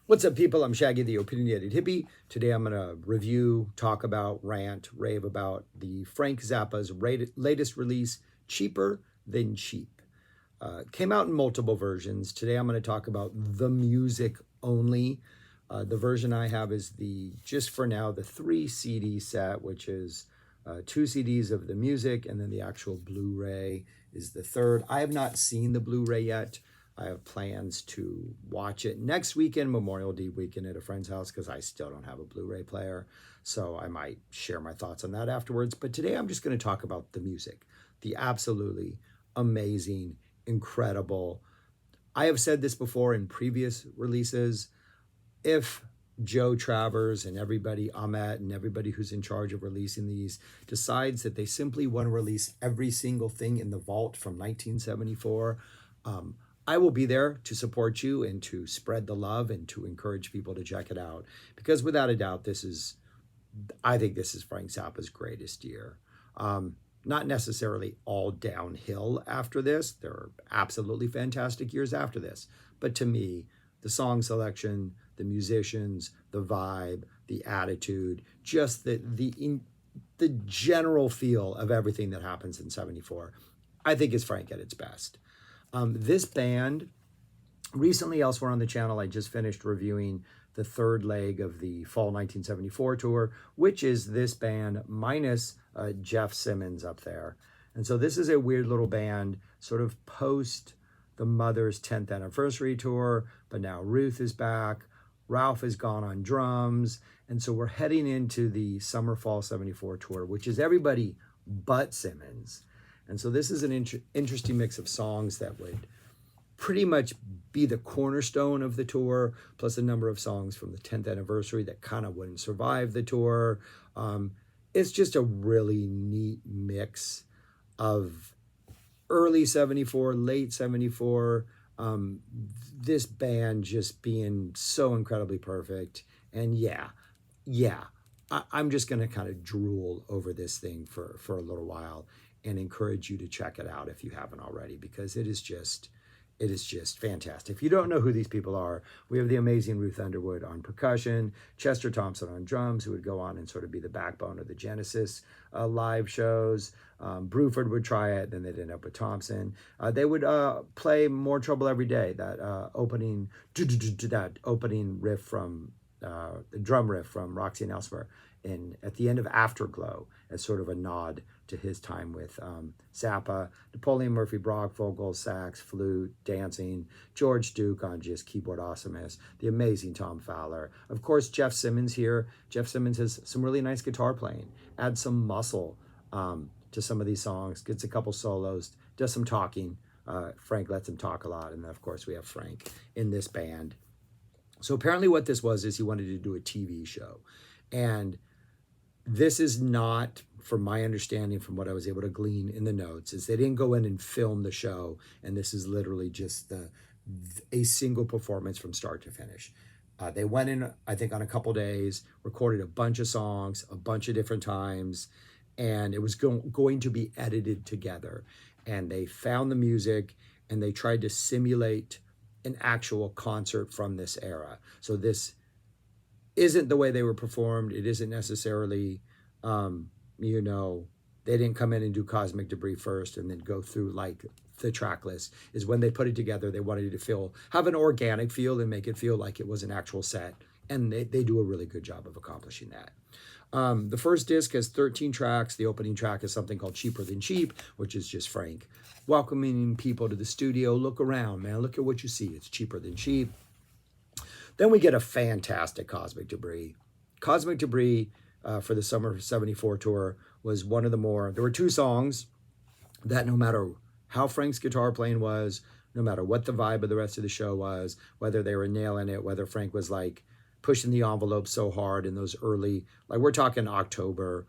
What's up, people? I'm Shaggy, the Opinionated Hippie. Today I'm going to review, talk about, rant, rave about the Frank Zappa's latest release, Cheaper Than Cheap. Came out in multiple versions. Today I'm going to talk about the music only. The version I have is just for now, the 3 CD set, which is 2 CDs of the music, and then the actual Blu-ray is the third. I have not seen the Blu-ray yet. I have plans to watch it next weekend, Memorial Day weekend, at a friend's house, because I still don't have a Blu-ray player. So I might share my thoughts on that afterwards. But today I'm just going to talk about the music, the absolutely amazing, incredible. I have said this before in previous releases. If Joe Travers and everybody, Ahmet and everybody who's in charge of releasing these, decides that they simply want to release every single thing in the vault from 1974, I will be there to support you and to spread the love and to encourage people to check it out. Because without a doubt, I think this is Frank Zappa's greatest year. Not necessarily all downhill after this. There are absolutely fantastic years after this. But to me, the song selection, the musicians, the vibe, the attitude, just the general feel of everything that happens in 74, I think is Frank at its best. This band, recently elsewhere on the channel, I just finished reviewing the third leg of the fall 1974 tour, which is this band minus Jeff Simmons up there. And so this is a weird little band, sort of post the Mother's 10th anniversary tour, but now Ruth is back. Ralph has gone on drums. And so we're heading into the summer fall 74 tour, which is everybody but Simmons. And so this is an interesting mix of songs that would pretty much be the cornerstone of the tour, plus a number of songs from the 10th anniversary that kind of wouldn't survive the tour. It's just a really neat mix of early 74, late 74, this band just being so incredibly perfect. And I'm just going to kind of drool over this thing for a little while and encourage you to check it out if you haven't already, because it is just fantastic. If you don't know who these people are, we have the amazing Ruth Underwood on percussion, Chester Thompson on drums, who would go on and sort of be the backbone of the Genesis live shows. Bruford would try it, then they'd end up with Thompson. They would play More Trouble Every Day, that opening riff from the drum riff from Roxy and Elsewhere at the end of Afterglow, as sort of a nod to his time with Zappa. Napoleon Murphy Brock, vocals, sax, flute, dancing. George Duke on just keyboard awesomeness. The amazing Tom Fowler. Of course, Jeff Simmons here. Jeff Simmons has some really nice guitar playing. Adds some muscle to some of these songs. Gets a couple solos. Does some talking. Frank lets him talk a lot. And then, of course, we have Frank in this band. So apparently what this was is he wanted to do a TV show. And this is not, from my understanding, from what I was able to glean in the notes, is they didn't go in and film the show. And this is literally just a single performance from start to finish. They went in, I think, on a couple days, recorded a bunch of songs, a bunch of different times, and it was going to be edited together. And they found the music, and they tried to simulate an actual concert from this era. So this isn't the way they were performed. It isn't necessarily, they didn't come in and do Cosmic Debris first and then go through like the track list. Is when they put it together, they wanted it to have an organic feel and make it feel like it was an actual set. And they do a really good job of accomplishing that. The first disc has 13 tracks. The opening track is something called Cheaper Than Cheap, which is just Frank welcoming people to the studio. Look around, man. Look at what you see. It's cheaper than cheap. Then we get a fantastic Cosmic Debris. Cosmic Debris for the Summer 74 tour was one of the more... There were 2 songs that no matter how Frank's guitar playing was, no matter what the vibe of the rest of the show was, whether they were nailing it, whether Frank was like pushing the envelope so hard in those early... Like we're talking October,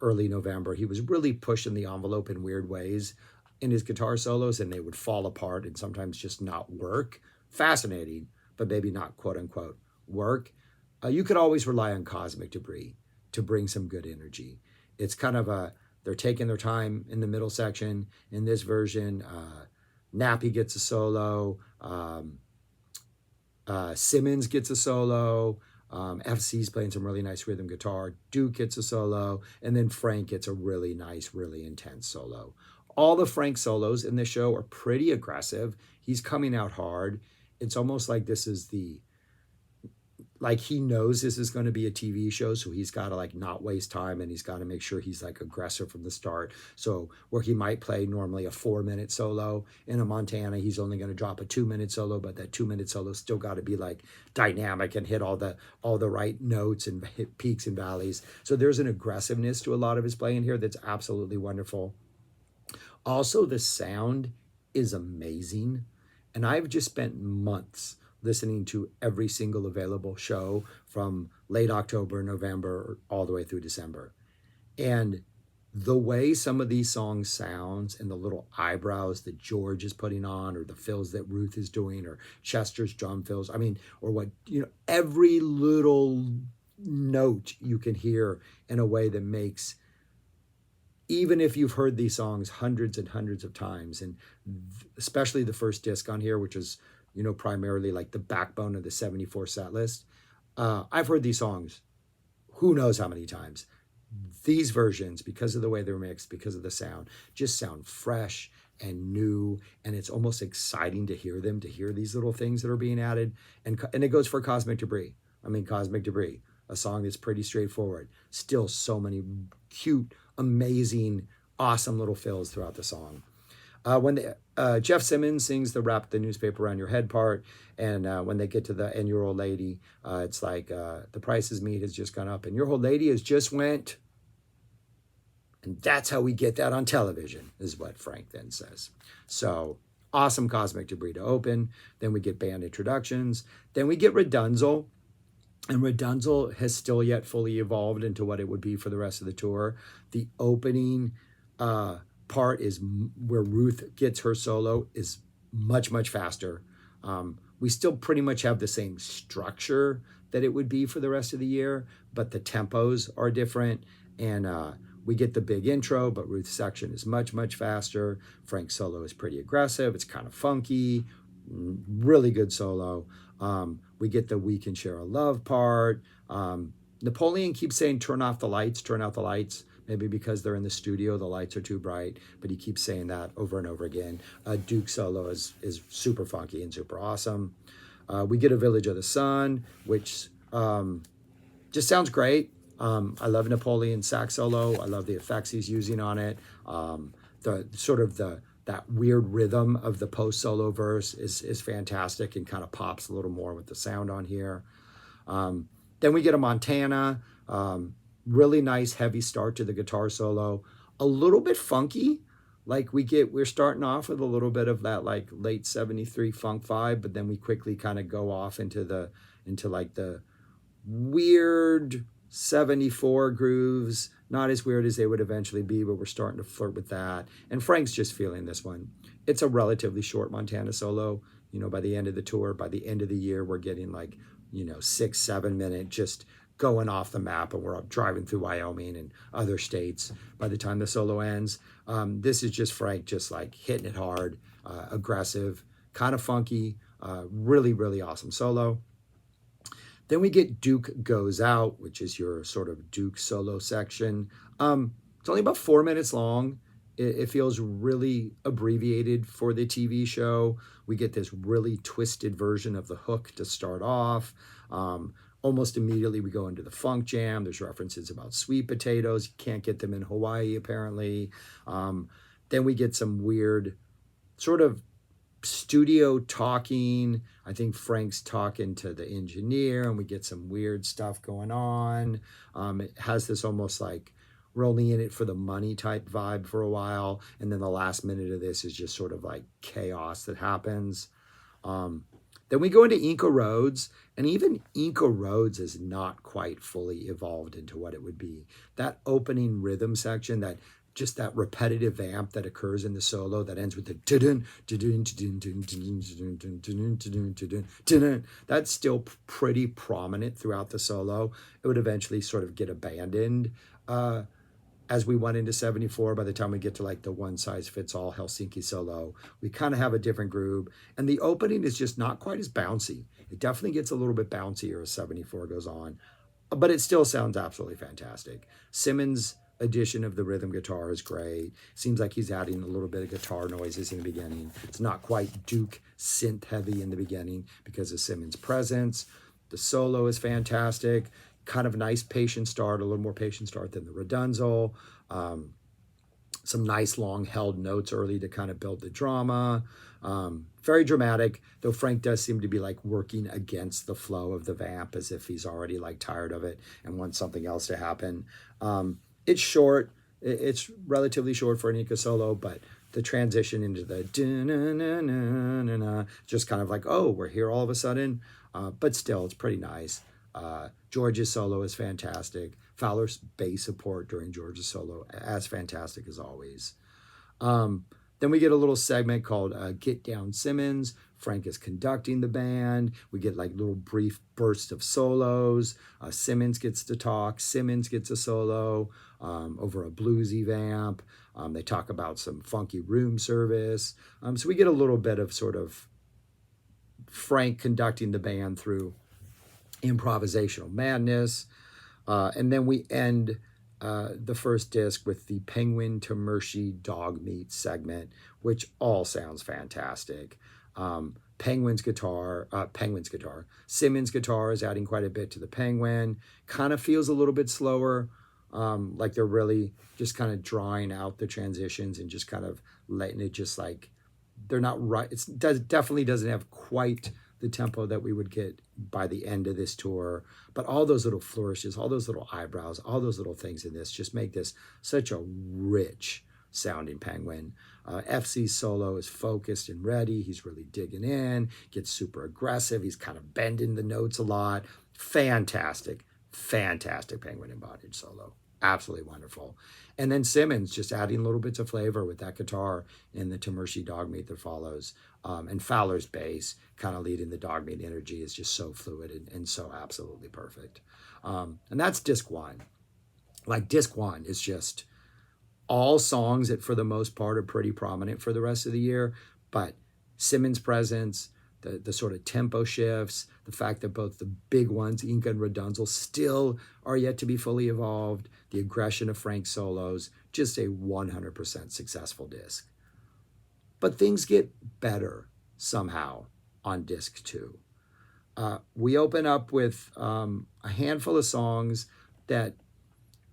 early November. He was really pushing the envelope in weird ways in his guitar solos, and they would fall apart and sometimes just not work. Fascinating, but maybe not quote-unquote work. You could always rely on Cosmic Debris to bring some good energy. It's kind of they're taking their time in the middle section. In this version, Nappy gets a solo. Simmons gets a solo. FC's playing some really nice rhythm guitar. Duke gets a solo. And then Frank gets a really nice, really intense solo. All the Frank solos in this show are pretty aggressive. He's coming out hard. It's almost like this is the like he knows this is going to be a TV show, so he's got to like not waste time, and he's got to make sure he's like aggressive from the start. So where he might play normally a 4-minute solo in a Montana, he's only going to drop a 2-minute solo, but that 2-minute solo still got to be like dynamic and hit all the right notes and hit peaks and valleys. So there's an aggressiveness to a lot of his playing here that's absolutely wonderful. Also, the sound is amazing, and I've just spent months listening to every single available show from late October, November, all the way through December. And the way some of these songs sounds and the little eyebrows that George is putting on, or the fills that Ruth is doing, or Chester's drum fills, I mean, or what, every little note you can hear in a way that makes, even if you've heard these songs hundreds and hundreds of times, and especially the first disc on here, which is primarily like the backbone of the 74 set list. I've heard these songs who knows how many times. These versions, because of the way they're mixed, because of the sound, just sound fresh and new, and it's almost exciting to hear them, to hear these little things that are being added. And it goes for Cosmic Debris. I mean, Cosmic Debris, a song that's pretty straightforward. Still so many cute, amazing, awesome little fills throughout the song. When Jeff Simmons sings the wrap the newspaper around your head part, and when they get to the and your old lady, it's like the price of meat has just gone up and your old lady has just went. And that's how we get that on television, is what Frank then says. So awesome Cosmic Debris to open. Then we get band introductions. Then we get Redunzel. And Redunzel has still yet fully evolved into what it would be for the rest of the tour. The opening part is where Ruth gets her solo is much, much faster. We still pretty much have the same structure that it would be for the rest of the year, but the tempos are different. And we get the big intro, but Ruth's section is much, much faster. Frank's solo is pretty aggressive. It's kind of funky, really good solo. We get the we can share a love part. Napoleon keeps saying, turn off the lights, turn out the lights. Maybe because they're in the studio, the lights are too bright, but he keeps saying that over and over again. Duke's solo is super funky and super awesome. We get a Village of the Sun, which just sounds great. I love Napoleon's sax solo. I love the effects he's using on it. That weird rhythm of the post solo verse is fantastic and kind of pops a little more with the sound on here. Then we get a Montana. Really nice heavy start to the guitar solo, a little bit funky. Like we're starting off with a little bit of that like late 73 funk vibe, but then we quickly kind of go off into like the weird 74 grooves, not as weird as they would eventually be, but we're starting to flirt with that. And Frank's just feeling this one. It's a relatively short Montana solo. By the end of the tour, by the end of the year, we're getting like, 6-7 minute just going off the map, and we're driving through Wyoming and other states by the time the solo ends. This is just Frank just like hitting it hard, aggressive, kind of funky, really, really awesome solo. Then we get Duke Goes Out, which is your sort of Duke solo section. It's only about 4 minutes long. It feels really abbreviated for the TV show. We get this really twisted version of the hook to start off. Almost immediately we go into the funk jam. There's references about sweet potatoes. You can't get them in Hawaii, apparently. Then we get some weird sort of studio talking. I think Frank's talking to the engineer, and we get some weird stuff going on. It has this almost like we're only in it for the money type vibe for a while. And then the last minute of this is just sort of like chaos that happens. Then we go into Inca Roads, and even Inca Roads is not quite fully evolved into what it would be. That opening rhythm section, that repetitive amp that occurs in the solo that ends with the that's still pretty prominent throughout the solo. It would eventually sort of get abandoned. as we went into 74, by the time we get to like the one size fits all Helsinki solo, we kind of have a different groove. And the opening is just not quite as bouncy. It definitely gets a little bit bouncier as 74 goes on, but it still sounds absolutely fantastic. Simmons' addition of the rhythm guitar is great. Seems like he's adding a little bit of guitar noises in the beginning. It's not quite Duke synth heavy in the beginning because of Simmons' presence. The solo is fantastic. Kind of nice patient start, a little more patient start than the Redunzel. Some nice long held notes early to kind of build the drama. Very dramatic, though Frank does seem to be like working against the flow of the vamp as if he's already like tired of it and wants something else to happen. It's short. It's relatively short for an Inca solo, but the transition into the just kind of like, oh, we're here all of a sudden. But still, it's pretty nice. George's solo is fantastic. Fowler's bass support during George's solo, as fantastic as always. Then we get a little segment called Get Down Simmons. Frank is conducting the band. We get like little brief bursts of solos. Simmons gets to talk. Simmons gets a solo over a bluesy vamp. They talk about some funky room service. So we get a little bit of sort of Frank conducting the band through improvisational madness. And then we end the first disc with the Penguin to Mercy dog meat segment, which all sounds fantastic. Penguin's guitar, Simmons' guitar is adding quite a bit to the Penguin. Kind of feels a little bit slower, like they're really just kind of drawing out the transitions and just kind of letting it just like, they're not right. Definitely doesn't have quite the tempo that we would get by the end of this tour. But all those little flourishes, all those little eyebrows, all those little things in this just make this such a rich sounding Penguin. FC's solo is focused and ready. He's really digging in, gets super aggressive. He's kind of bending the notes a lot. Fantastic Penguin embodied solo. Absolutely wonderful. And then Simmons just adding little bits of flavor with that guitar in the Tamershi dog meat that follows. And Fowler's bass kind of leading the dog meat energy is just so fluid and so absolutely perfect. And that's disc one. Like disc one is just all songs that for the most part are pretty prominent for the rest of the year, but Simmons' presence, the sort of tempo shifts, the fact that both the big ones, Inca and Redunzel, still are yet to be fully evolved, the aggression of Frank's solos, just a 100% successful disc. But things get better somehow on disc two. We open up with a handful of songs that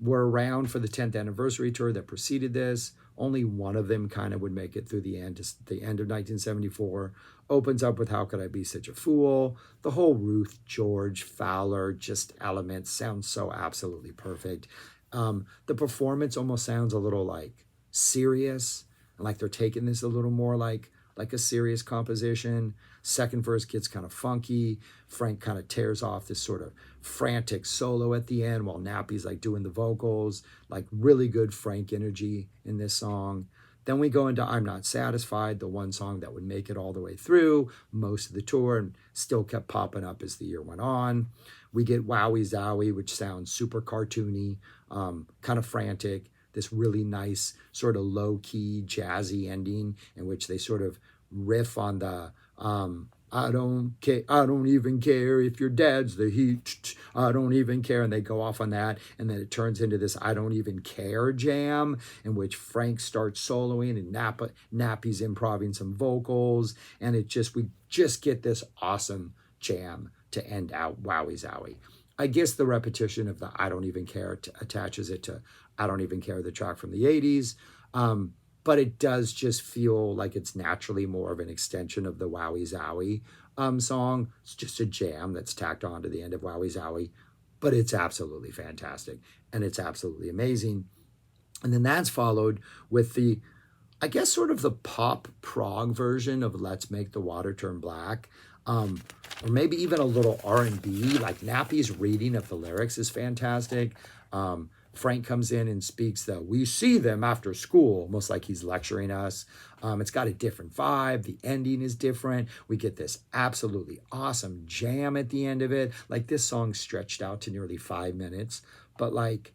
were around for the 10th anniversary tour that preceded this. Only one of them kind of would make it through the end of 1974. Opens up with How Could I Be Such a Fool? The whole Ruth, George, Fowler, just elements sound so absolutely perfect. The performance almost sounds a little like serious, like they're taking this a little more like a serious composition. Second verse gets kind of funky. Frank kind of tears off this sort of frantic solo at the end while Nappy's like doing the vocals, like really good Frank energy in this song. Then we go into I'm Not Satisfied, the one song that would make it all the way through most of the tour and still kept popping up as the year went on. We get Wowie Zowie, which sounds super cartoony, kind of frantic. This really nice sort of low-key jazzy ending in which they sort of riff on the I don't even care if your dad's the heat. I don't even care. And they go off on that. And then it turns into this I don't even care jam in which Frank starts soloing and Nappy's improvising some vocals. And we just get this awesome jam to end out Wowie Zowie. I guess the repetition of the I don't even care attaches it to I don't even care, the track from the 80s. But it does just feel like it's naturally more of an extension of the Wowie Zowie song. It's just a jam that's tacked on to the end of Wowie Zowie, but it's absolutely fantastic and it's absolutely amazing. And then that's followed with I guess sort of the pop prog version of Let's Make the Water Turn Black. Or maybe even a little R&B, like Nappy's reading of the lyrics is fantastic. Frank comes in and speaks the "we see them after school," almost like he's lecturing us. It's got a different vibe. The ending is different. We get this absolutely awesome jam at the end of it. Like this song stretched out to nearly 5 minutes, but like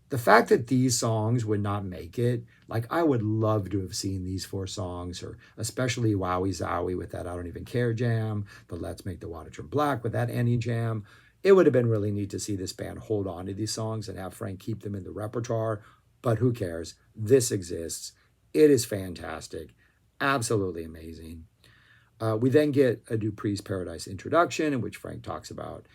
The fact that these songs would not make it, like I would love to have seen these 4 songs, or especially Wowie Zowie with that I Don't Even Care jam, the Let's Make the Water Turn Black with that Annie jam. It would have been really neat to see this band hold on to these songs and have Frank keep them in the repertoire, but who cares? This exists. It is fantastic. Absolutely amazing. We then get a Dupree's Paradise introduction in which Frank talks about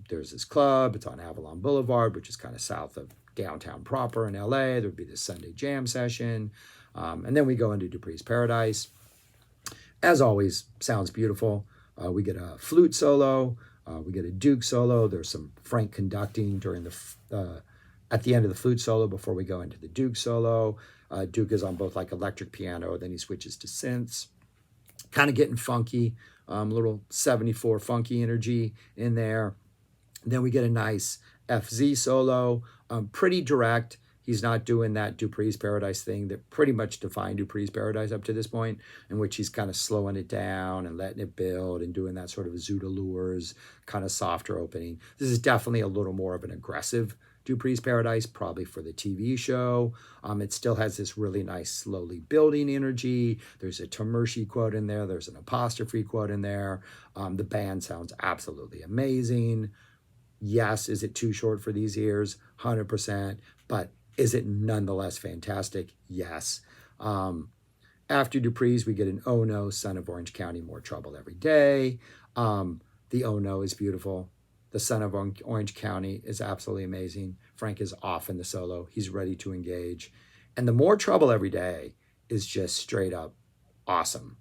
there's this club, it's on Avalon Boulevard, which is kind of south of downtown proper in LA. There would be this Sunday jam session. And then we go into Dupree's Paradise. As always, sounds beautiful. We get a flute solo. We get a Duke solo. There's some Frank conducting during at the end of the flute solo before we go into the Duke solo. Duke is on both like electric piano, then he switches to synths. Kind of getting funky, little 74 funky energy in there. Then we get a nice FZ solo, pretty direct. He's not doing that Dupree's Paradise thing that pretty much defined Dupree's Paradise up to this point, in which he's kind of slowing it down and letting it build and doing that sort of Zoot Allures, kind of softer opening. This is definitely a little more of an aggressive Dupree's Paradise, probably for the TV show. It still has this really nice, slowly building energy. There's a Tamershi quote in there. There's an apostrophe quote in there. The band sounds absolutely amazing. Yes, is it too short for these ears? 100%. But is it nonetheless fantastic? Yes. After Dupree's, we get an Oh No, Son of Orange County, More Trouble Every Day. The Oh No is beautiful. The Son of Orange County is absolutely amazing. Frank is off in the solo. He's ready to engage. And the More Trouble Every Day is just straight up awesome.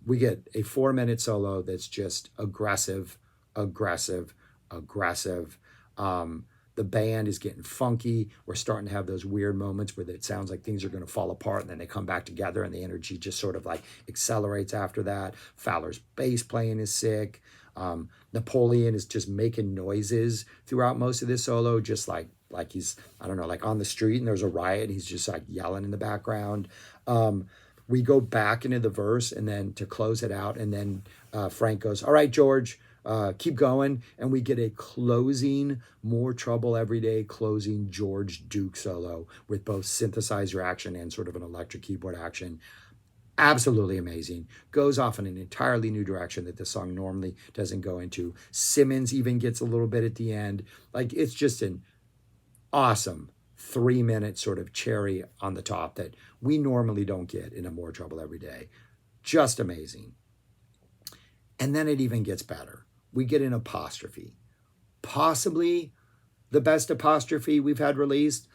We get a 4-minute solo that's just aggressive, aggressive, aggressive. The band is getting funky. We're starting to have those weird moments where it sounds like things are going to fall apart and then they come back together and the energy just sort of like accelerates after that. Fowler's bass playing is sick. Napoleon is just making noises throughout most of this solo, just like he's, I don't know, like on the street and there's a riot. He's just like yelling in the background. We go back into the verse and then to close it out. And then Frank goes, all right, George, keep going. And we get a closing More Trouble Every Day, closing George Duke solo with both synthesizer action and sort of an electric keyboard action. Absolutely amazing. Goes off in an entirely new direction that the song normally doesn't go into. Simmons even gets a little bit at the end. Like, it's just an awesome 3-minute sort of cherry on the top that we normally don't get in a More Trouble Every Day. Just amazing. And then it even gets better. We get an apostrophe. Possibly the best apostrophe we've had released.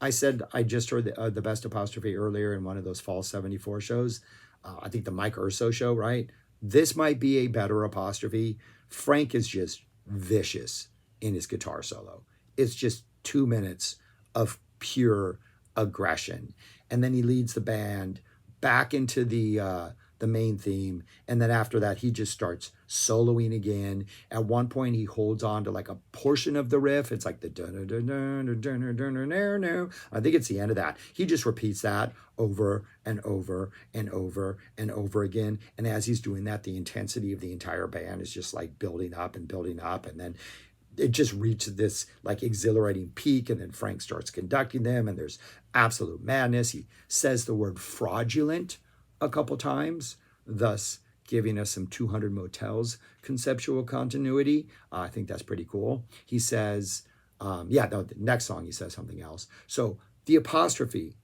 I said I just heard the best apostrophe earlier in one of those fall 74 shows. I think the Mike Urso show, right? This might be a better apostrophe. Frank is just vicious in his guitar solo. It's just 2 minutes of pure aggression. And then he leads the band back into the main theme. And then after that, he just starts soloing again. At one point, he holds on to like a portion of the riff. It's like the I think it's the end of that. He just repeats that over and over and over and over again. And as he's doing that, the intensity of the entire band is just like building up and building up. And then it just reaches this like exhilarating peak, and then Frank starts conducting them, and there's absolute madness. He says the word fraudulent a couple times, thus giving us some 200 Motels conceptual continuity. I think that's pretty cool. He says, the next song he says something else. So the apostrophe,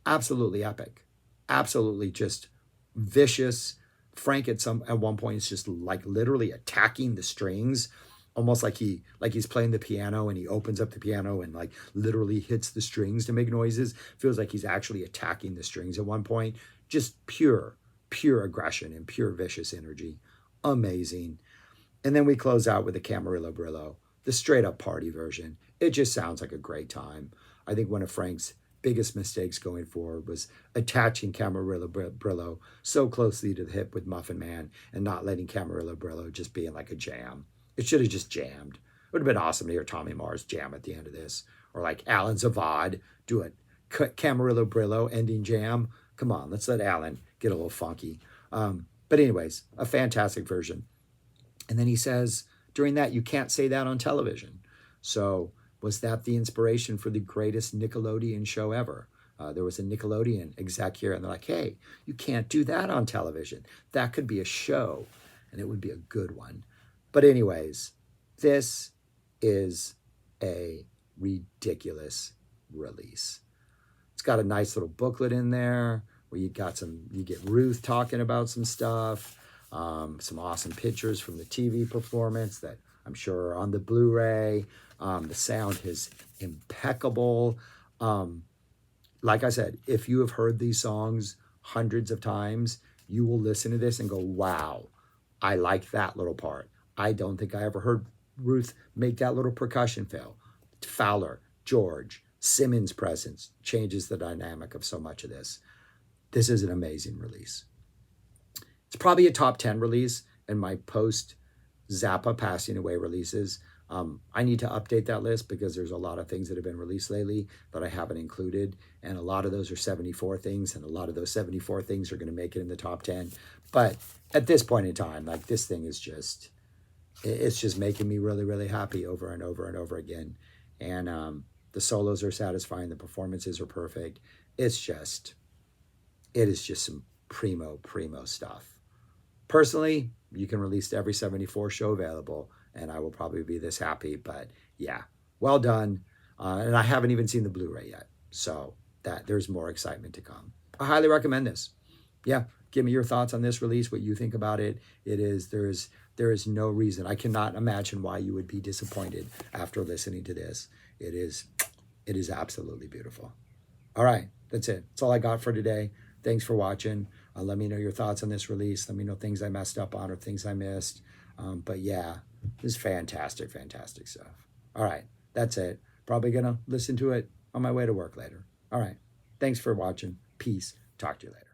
absolutely epic, absolutely just vicious. Frank at one point is just like literally attacking the strings, almost like he's playing the piano and he opens up the piano and like literally hits the strings to make noises. Feels like he's actually attacking the strings at one point. Just pure aggression and pure vicious energy. Amazing. And then we close out with the Camarillo Brillo, the straight up party version. It just sounds like a great time. I think one of Frank's biggest mistakes going forward was attaching Camarillo Brillo so closely to the hip with Muffin Man and not letting Camarillo Brillo just being like a jam. It should have just jammed. It would have been awesome to hear Tommy Mars jam at the end of this, or like Alan Zavad do it. Camarillo Brillo ending jam. Come on, let's let Alan get a little funky. But anyways, a fantastic version. And then he says, during that, you can't say that on television. So Was that the inspiration for the greatest Nickelodeon show ever? There was a Nickelodeon exec here, and they're like, hey, you can't do that on television. That could be a show, and it would be a good one. But anyways, this is a ridiculous release. It's got a nice little booklet in there where you get Ruth talking about some stuff, some awesome pictures from the TV performance that I'm sure are on the Blu-ray. The sound is impeccable. Like I said, if you have heard these songs hundreds of times, you will listen to this and go, wow, I like that little part. I don't think I ever heard Ruth make that little percussion fill. Fowler, George, Simmons' presence changes the dynamic of so much of this. This is an amazing release. It's probably a top 10 release in my post Zappa passing away releases. I need to update that list because there's a lot of things that have been released lately that I haven't included. And a lot of those are 74 things. And a lot of those 74 things are going to make it in the top 10. But at this point in time, like this thing is just, it's just making me really, really happy over and over and over again. And the solos are satisfying. The performances are perfect. It is just some primo stuff. Personally, you can release every 74 show available, and I will probably be this happy. But yeah, well done. And I haven't even seen the Blu-ray yet, so that there's more excitement to come. I highly recommend this. Yeah, give me your thoughts on this release, what you think about it. There is no reason. I cannot imagine why you would be disappointed after listening to this. It is absolutely beautiful. All right, that's it. That's all I got for today. Thanks for watching. Let me know your thoughts on this release. Let me know things I messed up on or things I missed. But yeah, this is fantastic stuff. All right, that's it. Probably going to listen to it on my way to work later. All right, thanks for watching. Peace. Talk to you later.